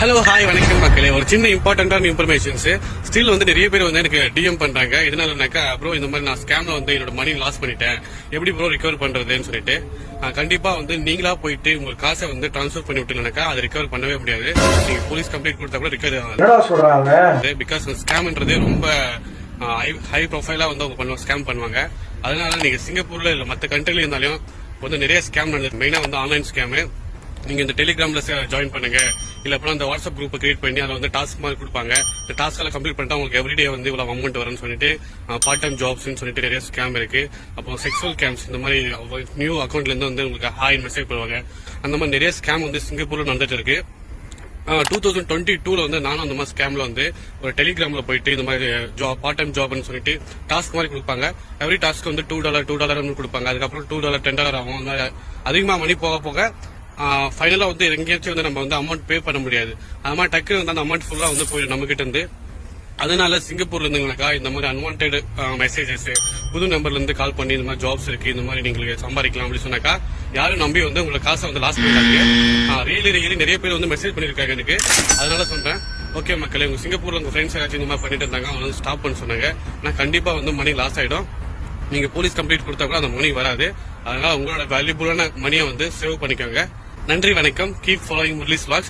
Hello hi வணக்கம் மக்களே. ஒரு சின்ன இம்பார்ட்டன்டான இன்ஃபர்மேஷன்ஸ் ஸ்டில் வந்து நிறைய பேர் வந்து எனக்கு டிஎம் பண்றாங்க. இதனாலனாக்கா ப்ரோ இந்த மாதிரி நான் ஸ்கேம்ல வந்து என்னோட மணி லாஸ் பண்ணிட்டேன், எப்படி ப்ரோ ரிகவர் பண்றதுன்னு சொல்லிட்டு கண்டிப்பா வந்து நீங்களா போயிட்டு உங்க காசை வந்து டிரான்ஸ்பர் பண்ணி விட்டுலனாக்கா அதை ரிகவர் பண்ணவே முடியாது. நீங்க போலீஸ் கம்ப்ளைண்ட் கொடுத்தா கூட ரிகவர் ஆகாது. பிகாஸ் ஸ்கேம்ன்றது ரொம்ப ஹை ப்ரொஃபைலா வந்து அவங்க ஸ்கேம் பண்ணுவாங்க. அதனால நீங்க சிங்கப்பூர்ல இல்ல மற்ற கண்ட்ரில இருந்தாலும் வந்து நிறைய ஸ்கேம் நடந்தது. மெயினா வந்து ஆன்லைன் ஸ்கேமு. நீங்க இந்த டெலிகிராம்ல ஜாயின் பண்ணுங்க, இல்ல அப்புறம் இந்த வாட்ஸ்அப் குரூப் கிரியேட் பண்ணி அதை வந்து டாஸ்க் மாதிரி கொடுப்பாங்க. இந்த டாஸ்க் எல்லாம் கம்ப்ளீட் பண்ணிட்டு உங்களுக்கு எவ்ரிடே வந்து இவ்வளவு அமௌண்ட் வரும்னு சொல்லிட்டு பார்ட் டைம் ஜாப்ஸ் சொல்லிட்டு நிறைய ஸ்கேம் இருக்கு. அப்புறம் செக்ஷுவல் ஸ்கேம்ஸ், இந்த மாதிரி நியூ அக்கௌண்ட்ல இருந்து வந்து உங்களுக்கு ஹாய் மெசேஜ் பண்ணுவாங்க. அந்த மாதிரி நிறைய ஸ்கேம் வந்து சிங்கப்பூர்ல நடந்துட்டு இருக்கு. 2022 வந்து நானும் அந்த மாதிரி ஸ்கேம்ல வந்து ஒரு டெலிகிராம்ல போயிட்டு இந்த மாதிரி ஜாப் பார்ட் டைம் ஜாப்னு சொல்லிட்டு டாஸ்க் மாதிரி கொடுப்பாங்க. எவ்ரி டாஸ்க் வந்து $2 கொடுப்பாங்க. அதுக்கப்புறம் $2 $10 ஆகும். அதிகமா மணி போக போக ஃபைனலா வந்து எங்கேயாச்சும் வந்து நம்ம வந்து அமௌண்ட் பே பண்ண முடியாது. அது மாதிரி டக்கு வந்து அந்த அமௌண்ட் ஃபுல்லா வந்து போய் நம்ம கிட்ட இருந்து. அதனால சிங்கப்பூர்ல இருந்துங்கனாக்கா இந்த மாதிரி அன்வான்ட் மெசேஜஸ் புது நம்பர்ல இருந்து கால் பண்ணி இந்த மாதிரி ஜாப்ஸ் இருக்கு, இந்த மாதிரி நீங்க சம்பாதிக்கலாம் அப்படின்னு சொன்னாக்கா யாரும் நம்பி வந்து உங்களுக்கு காசை வந்து லாஸ் பண்ணிட்டாங்க. ரியலி நிறைய பேர் வந்து மெசேஜ் பண்ணிருக்காங்க எனக்கு. அதனால சொல்றேன், ஓகே மக்களே, உங்க சிங்கப்பூர்ல உங்க ஃப்ரெண்ட்ஸ் யாராச்சும் இந்த மாதிரி பண்ணிட்டு இருந்தாங்க, அவங்க வந்து ஸ்டாப் பண்ண சொன்னாங்க. நான் கண்டிப்பா வந்து மணி லாஸ் ஆயிடும். நீங்க போலீஸ் கம்ப்ளைண்ட் கொடுத்தா கூட அந்த மணி வராது. அதனால உங்களோட வேல்யூபுளான மணியை வந்து சேவ் பண்ணிக்கோங்க. நன்றி, வணக்கம். Keep following Murali's vlogs.